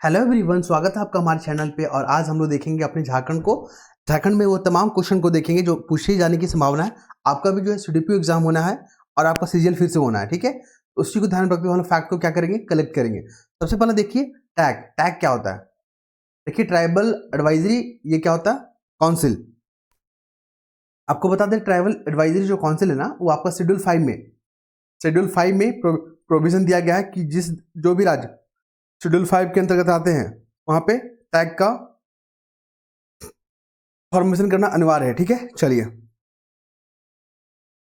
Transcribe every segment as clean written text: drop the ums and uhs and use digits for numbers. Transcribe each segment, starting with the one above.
Hello everyone, स्वागत है आपका हमारे चैनल पे। और आज हम लोग देखेंगे अपने झारखंड में वो तमाम क्वेश्चन को देखेंगे जो पूछे जाने की संभावना है। आपका भी जो है सीडीपीओ एग्जाम होना है और आपका सीजीएल फिर से होना है, ठीक है। तो उसी को ध्यान में रखते हुए हम फैक्ट को क्या करेंगे, कलेक्ट करेंगे। सबसे पहले देखिए टैग क्या होता है। देखिए ट्राइबल एडवाइजरी, ये क्या होता है, काउंसिल। आपको बता दें ट्राइबल एडवाइजरी जो काउंसिल है ना, वो आपका शेड्यूल 5 में प्रोविजन दिया गया है कि जो भी राज्य शेड्यूल 5 के अंतर्गत आते हैं वहां पे टैग का फॉर्मेशन करना अनिवार्य है, ठीक है। चलिए,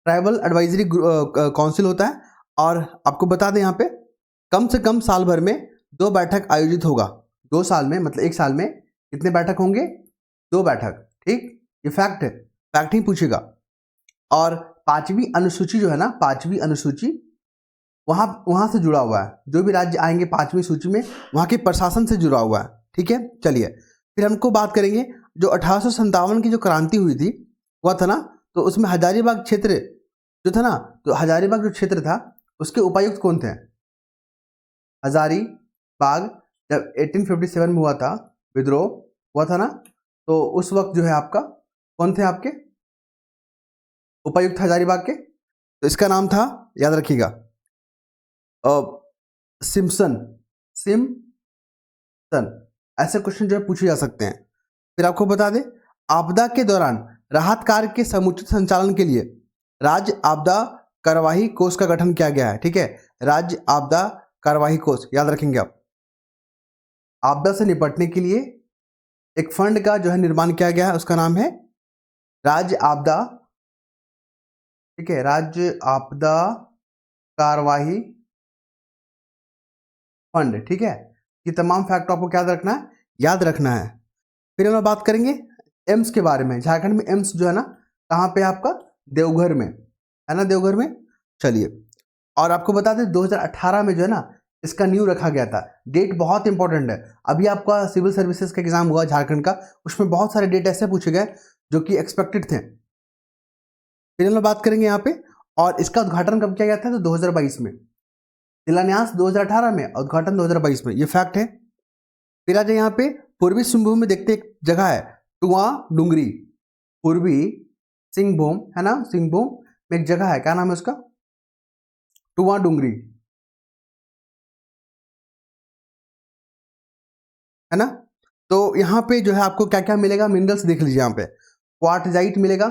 ट्राइबल एडवाइजरी काउंसिल होता है और आपको बता दें यहाँ पे कम से कम साल भर में 2 बैठक आयोजित होगा। 2 साल में, मतलब 1 साल में कितने बैठक होंगे, 2 बैठक, ठीक। ये फैक्ट है, फैक्ट ही पूछेगा। और 5वीं अनुसूची जो है ना, 5वीं अनुसूची वहां से जुड़ा हुआ है। जो भी राज्य आएंगे 5वीं सूची में, वहां के प्रशासन से जुड़ा हुआ है, ठीक है। चलिए, फिर हमको बात करेंगे जो 1857 की जो क्रांति हुई थी वह था ना, तो उसमें हजारीबाग क्षेत्र जो था ना, तो हजारीबाग जो क्षेत्र था उसके उपायुक्त कौन थे। हजारीबाग जब 1857 में हुआ था, विद्रोह हुआ था ना, तो उस वक्त जो है आपका कौन थे आपके उपायुक्त हजारीबाग के, तो इसका नाम था, याद रखिएगा, सिम्पसन। ऐसे क्वेश्चन जो है पूछे जा सकते हैं। फिर आपको बता दें आपदा के दौरान राहत कार्य के समुचित संचालन के लिए राज्य आपदा कार्यवाही कोष का गठन किया गया है, ठीक है। राज्य आपदा कार्यवाही कोष, याद रखेंगे आप। आपदा से निपटने के लिए एक फंड का जो है निर्माण किया गया है, उसका नाम है राज्य आपदा, ठीक है, राज्य आपदा कार्यवाही फंड, ठीक है। ये तमाम फैक्ट आपको क्या याद रखना है। फिर हम बात करेंगे एम्स के बारे में। झारखंड में एम्स जो है ना, कहाँ पे आपका, देवघर में है ना, देवघर में। चलिए, और आपको बता दें 2018 में जो है ना इसका न्यू रखा गया था। डेट बहुत इंपॉर्टेंट है। अभी आपका सिविल सर्विसेज का एग्जाम हुआ झारखंड का, उसमें बहुत सारे डेट ऐसे पूछे गए जो कि एक्सपेक्टेड थे। फिर हम बात करेंगे यहाँ पे, और इसका उद्घाटन कब किया गया था, तो 2022 में। शिलान्यास 2018 में, उद्घाटन 2022 में, ये फैक्ट है। फिर आ जाए यहाँ पे पूर्वी सिंहभूम में, देखते एक जगह है टुआ डुंगरी। पूर्वी सिंहभूम है ना, सिंहभूम में एक जगह है, क्या नाम है उसका, टुआ डुंगरी, है ना। तो यहाँ पे जो है आपको क्या क्या मिलेगा, मिनरल्स देख लीजिए। यहाँ पे क्वार्टजाइट मिलेगा,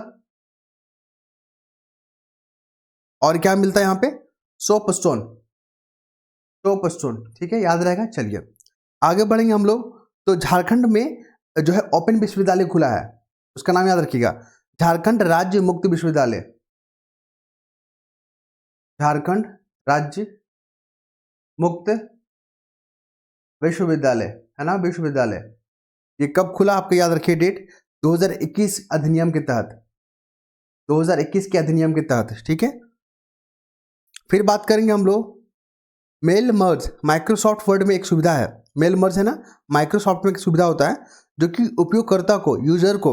और क्या मिलता है यहाँ पे, सोपस्टोन, ठीक है, याद रहेगा। चलिए आगे बढ़ेंगे हम लोग। तो झारखंड में जो है ओपन विश्वविद्यालय खुला है, उसका नाम याद रखिएगा, झारखंड राज्य मुक्त विश्वविद्यालय। झारखंड राज्य मुक्त विश्वविद्यालय, है ना, विश्वविद्यालय। ये कब खुला, आपको याद रखिए डेट, 2021 अधिनियम के तहत, 2021 के अधिनियम के तहत, ठीक है। फिर बात करेंगे हम लोग मेल मर्ज। माइक्रोसॉफ्ट वर्ड में एक सुविधा है, मेल मर्ज है ना, माइक्रोसॉफ्ट में एक सुविधा होता है जो कि उपयोगकर्ता को, यूजर को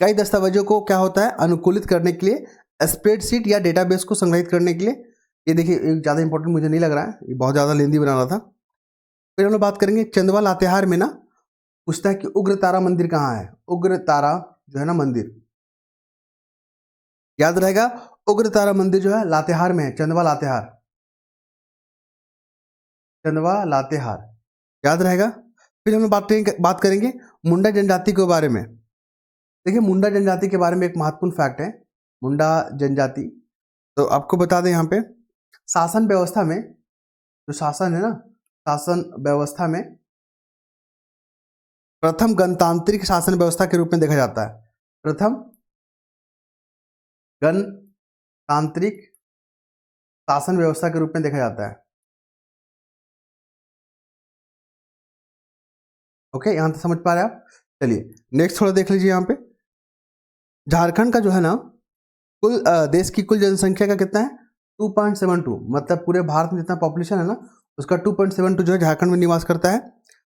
कई दस्तावेजों को क्या होता है, अनुकूलित करने के लिए, स्प्रेडशीट या डेटाबेस को संग्रहित करने के लिए। ये देखिए ज़्यादा इंपॉर्टेंट मुझे नहीं लग रहा है, ये बहुत ज़्यादा लेंदी बना रहा था। फिर हम लोग बात करेंगे चंदवा लातेहार में ना, पूछता है कि उग्र तारा मंदिर कहाँ है। उग्र तारा जो है ना मंदिर, याद रहेगा, उग्र तारा मंदिर जो है लातेहार में है, चंदवा लातेहार, याद रहेगा। फिर हम बात करेंगे मुंडा जनजाति के बारे में। देखिए मुंडा जनजाति के बारे में एक महत्वपूर्ण फैक्ट है, मुंडा जनजाति। तो आपको बता दें यहाँ पे शासन व्यवस्था में, जो शासन है ना, शासन व्यवस्था में प्रथम गणतांत्रिक शासन व्यवस्था के रूप में देखा जाता है। प्रथम गणतांत्रिक शासन व्यवस्था के रूप में देखा जाता है। ओके, यहां तक समझ पा रहे हैं आप। चलिए नेक्स्ट थोड़ा देख लीजिए। यहाँ पे झारखंड का जो है ना कुल देश की कुल जनसंख्या का कितना है, 2.72, मतलब पूरे भारत में जितना पॉपुलेशन है ना उसका 2.72 जो है झारखंड में निवास करता है।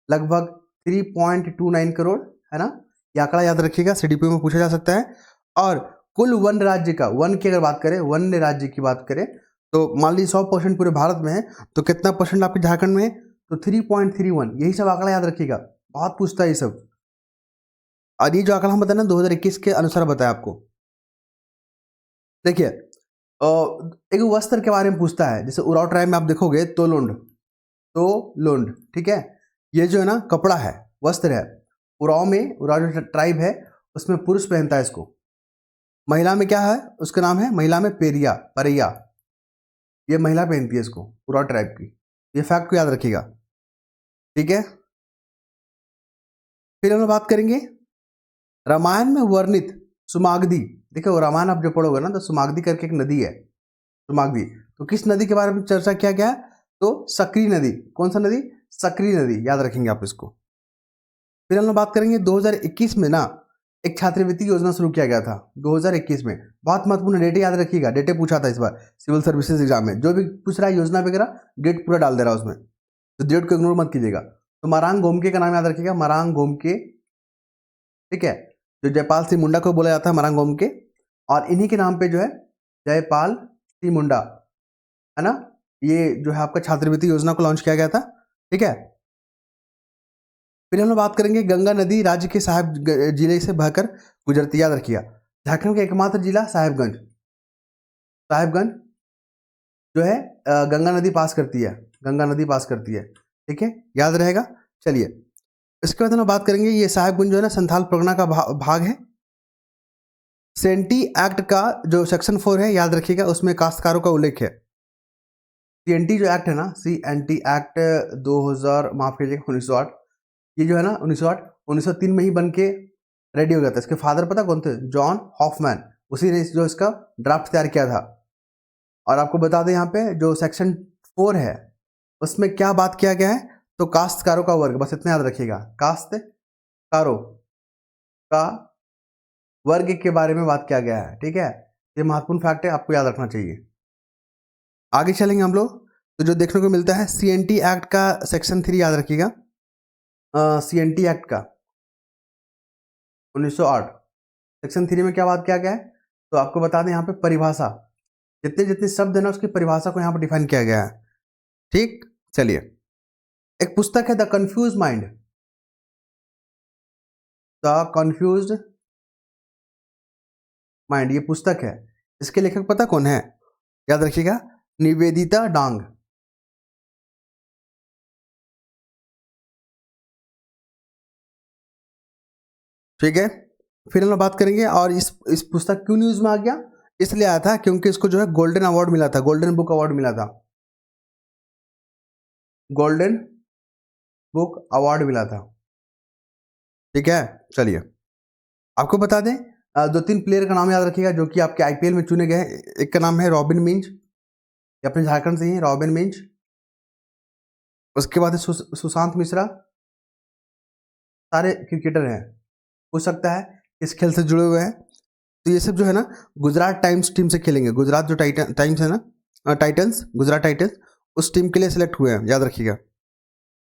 लगभग 3.29 करोड़, है ना, ये आंकड़ा याद रखिएगा, सीडीपीओ में पूछा जा सकता है। और कुल वन राज्य का, वन की अगर बात करें, वन राज्य की बात करें, तो मान लीजिए 100% पूरे भारत में है, तो कितना परसेंट आपके झारखंड में है, तो 3.31, यही सब आंकड़ा याद रखिएगा, बहुत पूछता है ये सब। और ये जो आंकड़ा हम बताए ना 2021 के अनुसार बताया आपको। देखिए एक वस्त्र के बारे में पूछता है, जैसे उराव ट्राइब में आप देखोगे तो लोंड, ठीक है, ये जो है ना कपड़ा है, वस्त्र है। उराव जो ट्राइब है उसमें पुरुष पहनता है इसको। महिला में क्या है, उसका नाम है, महिला में परैया, ये महिला पहनती है इसको, उराव ट्राइब की। ये फैक्ट को याद रखिएगा, ठीक है। फिर हम लोग बात करेंगे रामायण में वर्णित सुमागधी। देखो रामायण आप जो पढ़ोगे ना तो सुमागधी करके एक नदी है, सुमागधी। तो किस नदी के बारे में चर्चा किया गया है, तो सकरी नदी। कौन सा नदी, सकरी नदी, याद रखेंगे आप इसको। फिर हम लोग बात करेंगे 2021 में ना एक छात्रवृत्ति योजना शुरू किया गया था 2021 में। बहुत महत्वपूर्ण डेटे याद रखिएगा, डेटे पूछा था इस बार सिविल सर्विसेज एग्जाम में। जो भी पूछ रहा है योजना वगैरह डेट पूरा डाल दे रहा है उसमें, तो डेट को इग्नोर मत कीजिएगा। तो मरांग गोमके का नाम याद रखिएगा, मरांग गोमके, ठीक है, जो जयपाल सिंह मुंडा को बोला जाता है मरांग गोमके, और इन्हीं के नाम पे जो है जयपाल सिंह मुंडा, है ना, ये जो है आपका छात्रवृत्ति योजना को लॉन्च किया गया था, ठीक है। फिर हम लोग बात करेंगे गंगा नदी राज्य के साहेब जिले से बहकर गुजरती, याद रखिएगा। झारखंड का एकमात्र जिला साहेबगंज जो है गंगा नदी पास करती है, गंगा नदी पास करती है, ठीक है, याद रहेगा। चलिए इसके बाद हम बात करेंगे, ये साहेबगंज जो है ना संथाल परगना का भाग है। सीएनटी एक्ट का जो सेक्शन 4 है, याद रखिएगा, उसमें काश्तकारों का उल्लेख है। सीएनटी जो एक्ट है ना, सीएनटी एक्ट 2000 माफ कीजिएगा 1908, ये जो है ना 1903 में ही बन के रेडी हो गया था। इसके फादर पता कौन थे, जॉन हॉफमैन, उसी ने जो इसका ड्राफ्ट तैयार किया था। और आपको बता दें यहाँ पे जो सेक्शन 4 है उसमें क्या बात किया गया है, तो काश्तकारों का वर्ग, बस इतना याद रखिएगा, काश्तकारों का वर्ग के बारे में बात किया गया है, ठीक है। ये महत्वपूर्ण फैक्ट है, आपको याद रखना चाहिए। आगे चलेंगे हम लोग, तो जो देखने को मिलता है सीएनटी एक्ट का सेक्शन 3 याद रखिएगा, सीएनटी एक्ट का 1908 सेक्शन 3 में क्या बात किया गया है, तो आपको बता दें यहाँ पे परिभाषा, जितने जितने शब्द है ना उसकी परिभाषा को यहाँ पर डिफाइन किया गया है, ठीक। चलिए एक पुस्तक है the confuse mind, the confused mind, ये पुस्तक है, इसके लेखक पता कौन है, याद रखिएगा, निवेदिता डांग, ठीक है। फिर हम लोग बात करेंगे, और इस पुस्तक क्यों न्यूज में आ गया, इसलिए आया था क्योंकि इसको जो है गोल्डन अवार्ड मिला था, गोल्डन बुक अवार्ड मिला था, गोल्डन बुक अवार्ड मिला था, ठीक है। चलिए आपको बता दें 2-3 प्लेयर का नाम याद रखिएगा जो कि आपके आईपीएल में चुने गए हैं। एक का नाम है रॉबिन मिंज, ये अपने झारखंड से ही है, रॉबिन मिंज। उसके बाद है सुशांत मिश्रा, सारे क्रिकेटर हैं, हो सकता है इस खेल से जुड़े हुए हैं। तो ये सब जो है ना गुजरात टाइम्स टीम से खेलेंगे, गुजरात जो टाइम्स है ना, टाइटंस, गुजरात टाइटंस, उस टीम के लिए सिलेक्ट हुए हैं, याद रखिएगा।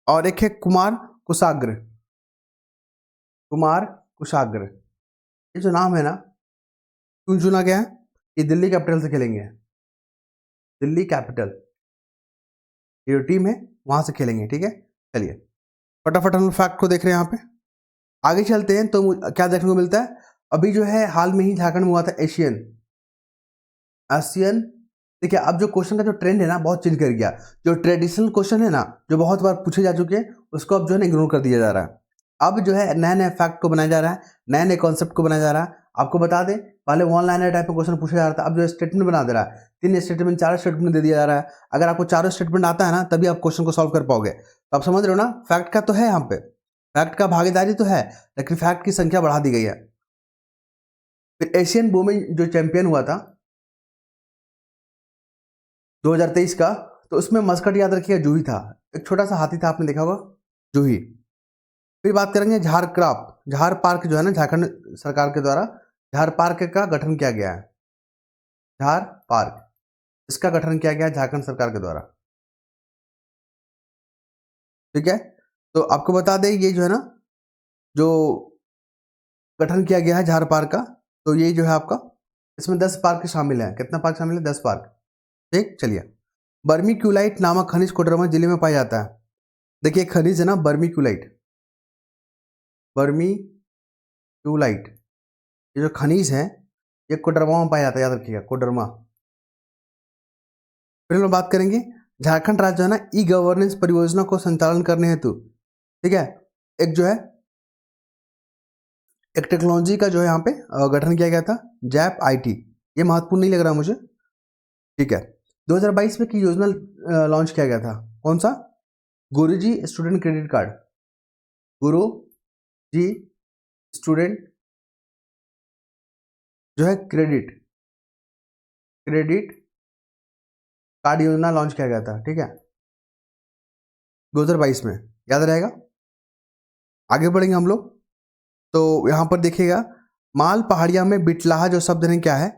और एक है कुमार कुशाग्र, ये जो नाम है ना क्यों चुना गया है, ये दिल्ली कैपिटल से खेलेंगे, दिल्ली कैपिटल, ये जो टीम है वहां से खेलेंगे, ठीक है। चलिए फटाफट हम फैक्ट को देख रहे हैं यहाँ पे, आगे चलते हैं। तो क्या देखने को मिलता है, अभी जो है हाल में ही झारखंड में हुआ था एशियन, देखिए अब जो क्वेश्चन का जो ट्रेंड है ना बहुत चेंज कर गया। जो ट्रेडिशनल क्वेश्चन है ना जो बहुत बार पूछे जा चुके हैं उसको अब जो है ना इग्नोर कर दिया जा रहा है। अब जो है नए नए फैक्ट को बनाया जा रहा है, नए नए कॉन्सेप्ट को बनाया जा रहा है। आपको बता दें पहले वन लाइनर टाइप में क्वेश्चन पूछा जा रहा था, अब जो स्टेटमेंट बना दे रहा है, 3 स्टेटमेंट 4 स्टेटमेंट दे दिया जा रहा है। अगर आपको 4 स्टेटमेंट आता है ना तभी आप क्वेश्चन को सॉल्व कर पाओगे। तो आप समझ रहे हो ना, फैक्ट का तो है, यहाँ पे फैक्ट का भागीदारी तो है, लेकिन फैक्ट की संख्या बढ़ा दी गई है। फिर एशियन वुमेन जो चैंपियन हुआ था 2023 का, तो उसमें मस्कट याद रखिएगा जूही था, एक छोटा सा हाथी था, आपने देखा होगा, जूही। फिर बात करेंगे झार पार्क जो है ना झारखंड सरकार के द्वारा झार पार्क का गठन किया गया है, झार पार्क इसका गठन किया गया है झारखंड सरकार के द्वारा, ठीक है। तो आपको बता दें ये जो है ना जो गठन किया गया है झार पार्क का, तो ये जो है आपका इसमें 10 पार्क शामिल है। कितना पार्क शामिल है, 10 पार्क, ठीक। चलिए वर्मी क्यूलाइट नामक खनिज कोडरमा जिले में पाया जाता है, देखिए खनिज है ना बर्मिक्यूलाइट, बर्मिक्यूलाइट, ये जो खनिज है ये कोडरमा में पाया जाता है, याद रखिएगा कोडरमा। फिर हम लोग बात करेंगे झारखंड राज्य जो है ना ई गवर्नेंस परियोजना को संचालन करने हेतु, ठीक है, एक जो है एक टेक्नोलॉजी का जो है यहाँ पे गठन किया गया था, जैप आईटी। ये महत्वपूर्ण नहीं लग रहा मुझे, ठीक है। 2022 में की योजना लॉन्च किया गया था, कौन सा? गुरुजी स्टूडेंट क्रेडिट कार्ड, गुरु जी स्टूडेंट जो है क्रेडिट कार्ड योजना लॉन्च किया गया था, ठीक है, 2022 में, याद रहेगा। आगे बढ़ेंगे हम लोग, तो यहाँ पर देखिएगा माल पहाड़िया में बिटलाहा जो शब्द है क्या है,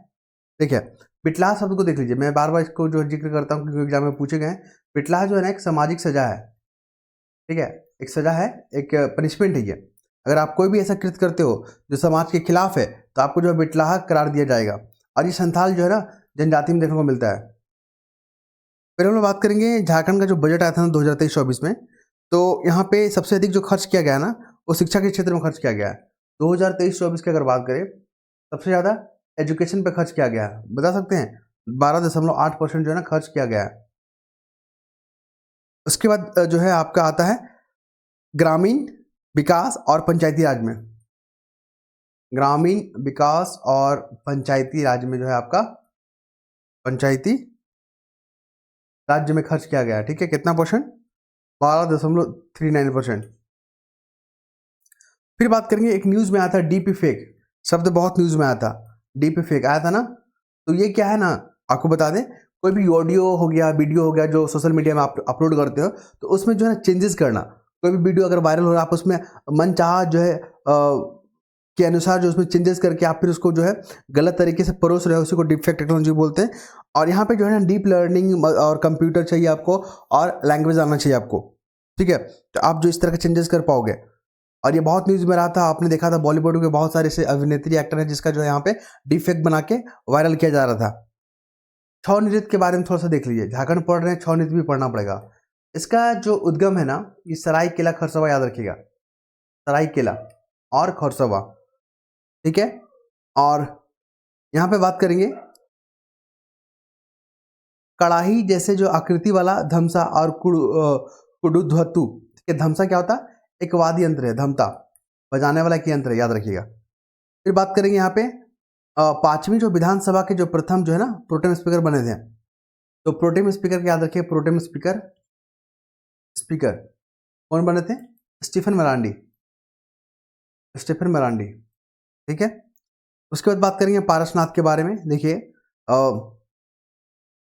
देखिए बिटलाहा शब्द को देख लीजिए, मैं बार बार इसको जो जिक्र करता हूँ क्योंकि एग्जाम में पूछे गए हैं। बिटलाहा जो है ना एक सामाजिक सजा है, ठीक है, एक सजा है, एक पनिशमेंट है ये। अगर आप कोई भी ऐसा कृत्य करते हो जो समाज के खिलाफ है तो आपको जो है बिटलाहा करार दिया जाएगा, और ये संथाल जो है ना जनजाति में देखने को मिलता है। फिर हम लोग बात करेंगे झारखंड का जो बजट आया था ना 2023-24 में, तो यहाँ पे सबसे अधिक जो खर्च किया गया ना वो शिक्षा के क्षेत्र में खर्च किया गया है। 2023-24 की अगर बात करें सबसे ज़्यादा एजुकेशन पे खर्च किया गया है, बता सकते हैं 12.8% जो है ना खर्च किया गया है। उसके बाद जो है आपका आता है ग्रामीण विकास और पंचायती राज में, ग्रामीण विकास और पंचायती राज में जो है आपका पंचायती राज्य में खर्च किया गया है, ठीक है, कितना परसेंट? 12.39%। फिर बात करेंगे एक न्यूज़ में आया था डीपी फेक शब्द, बहुत न्यूज़ में आया था, डीपी फेक आया था ना, तो ये क्या है ना आपको बता दें, कोई भी ऑडियो हो गया वीडियो हो गया जो सोशल मीडिया में आप अपलोड करते हो तो उसमें जो है चेंजेस करना, कोई भी वीडियो अगर वायरल हो रहा है आप उसमें मनचाहा जो है के अनुसार जो उसमें चेंजेस करके आप फिर उसको जो है गलत तरीके से परोस रहे हो, उसी को डीप फेक टेक्नोलॉजी बोलते हैं। और यहाँ पे जो है ना डीप लर्निंग और कंप्यूटर चाहिए आपको और लैंग्वेज आना चाहिए आपको, ठीक है, तो आप जो इस तरह के चेंजेस कर पाओगे। और ये बहुत न्यूज़ में रहा था, आपने देखा था बॉलीवुड के बहुत सारे ऐसे अभिनेत्री एक्टर हैं जिसका जो है यहाँ पे डीप फेक बना के वायरल किया जा रहा था। छौ नृत्य के बारे में थोड़ा सा देख लीजिए, झारखंड पढ़ रहे हैं छौ नृत्य भी पढ़ना पड़ेगा। इसका जो उद्गम है ना ये सरायकेला खरसवा, याद रखिएगा, सरायकेला और खरसवा, ठीक है। और यहाँ पे बात करेंगे कड़ाही जैसे जो आकृति वाला धमसा और कुडुध्वतु, ठीक है, धमसा क्या होता है? एक वाद्य यंत्र है, धमता बजाने वाला एक यंत्र है, याद रखिएगा। फिर बात करेंगे यहाँ पे पांचवी जो विधानसभा के जो प्रथम जो है ना प्रोटेम स्पीकर बने थे, तो प्रोटेम स्पीकर याद रखिए, प्रोटेम स्पीकर कौन बने थे? स्टीफन मरांडी, ठीक है। उसके बाद बात करेंगे पारसनाथ के बारे में। देखिए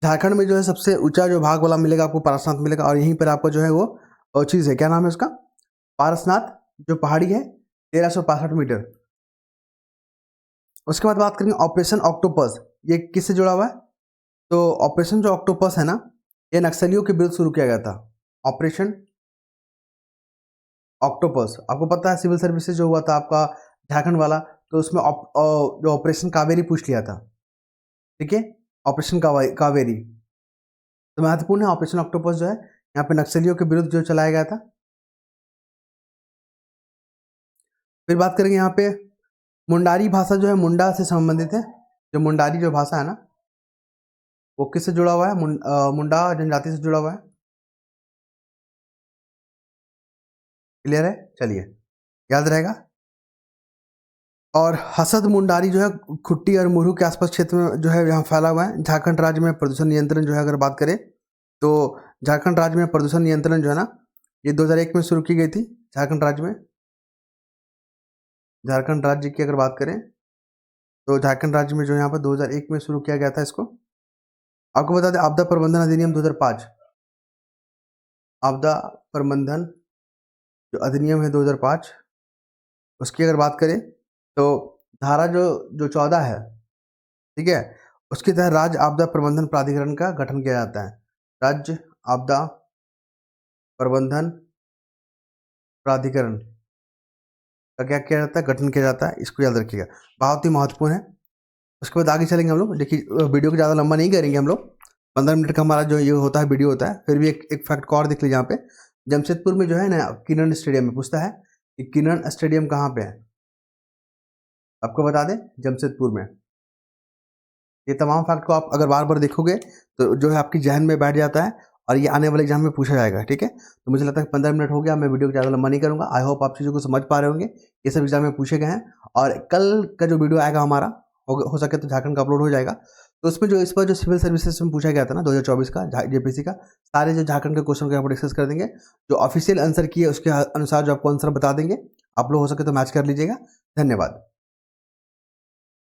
झारखंड में जो है सबसे ऊंचा जो भाग वाला मिलेगा आपको पारसनाथ मिलेगा, और यहीं पर आपको जो है वो चीज़ है, क्या नाम है उसका? पारसनाथ जो पहाड़ी है 1365 मीटर। उसके बाद बात करेंगे ऑपरेशन ऑक्टोपस, ये किससे जुड़ा हुआ है? तो ऑपरेशन जो ऑक्टोपस है ना ये नक्सलियों के विरुद्ध शुरू किया गया था, ऑपरेशन ऑक्टोपस। आपको पता है सिविल सर्विसेज जो हुआ था आपका झारखंड वाला, तो उसमें जो ऑपरेशन कावेरी पूछ लिया था, ठीक है, ऑपरेशन कावेरी तो महत्वपूर्ण है। ऑपरेशन ऑक्टोपस जो है यहाँ पे नक्सलियों के विरुद्ध जो चलाया गया था। फिर बात करेंगे यहाँ पे मुंडारी भाषा जो है मुंडा से संबंधित है, जो मुंडारी जो भाषा है ना वो किससे जुड़ा हुआ है? मुंडा जनजाति से जुड़ा हुआ है, क्लियर है, चलिए याद रहेगा। और हसद मुंडारी जो है खुट्टी और मुरहू के आसपास क्षेत्र में जो है यहाँ फैला हुआ है। झारखंड राज्य में प्रदूषण नियंत्रण जो है अगर बात करें तो झारखंड राज्य में प्रदूषण नियंत्रण जो है ना ये 2001 में शुरू की गई थी। झारखंड राज्य की अगर बात करें तो झारखंड राज्य में जो यहाँ पर 2001 में शुरू किया गया था इसको। आपको बता दें आपदा प्रबंधन अधिनियम 2005, आपदा प्रबंधन जो अधिनियम है 2005, उसकी अगर बात करें तो धारा जो 14 है, ठीक है, उसके तहत राज्य आपदा प्रबंधन प्राधिकरण का गठन किया जाता है। राज्य आपदा प्रबंधन प्राधिकरण का क्या किया जाता है? गठन किया जाता है, इसको याद रखिएगा, बहुत ही महत्वपूर्ण है। उसके बाद आगे चलेंगे हम लोग। देखिए वीडियो को ज़्यादा लंबा नहीं करेंगे हम लोग, 15 मिनट का हमारा जो ये होता है वीडियो होता है। फिर भी एक फैक्ट को और देख लीजिए यहाँ पे, जमशेदपुर में जो है ना किरण स्टेडियम में पूछता है कि किरण स्टेडियम कहाँ पे है, आपको बता दें जमशेदपुर में। ये तमाम फैक्ट को आप अगर बार बार देखोगे तो जो है आपकी जहन में बैठ जाता है और ये आने वाले एग्जाम में पूछा जाएगा। ठीक है, तो मुझे लगता है 15 मिनट हो गया, मैं वीडियो को ज़्यादा लंबा नहीं करूँगा। आई होप आप चीज़ों को समझ पा रहे होंगे, ये सब एग्जाम में पूछे गए हैं। और कल का जो वीडियो आएगा हमारा हो सके तो झारखंड का अपलोड हो जाएगा, तो उसमें जो इस पर जो सिविल सर्विसेज में पूछा गया था ना 2024 का जेपीसी का, सारे जो झारखंड के क्वेश्चन को यहाँ पर डिस्कस कर देंगे। जो ऑफिशियल आंसर किए उसके अनुसार जो आपको आंसर बता देंगे, आप लोग हो सके तो मैच कर लीजिएगा। धन्यवाद।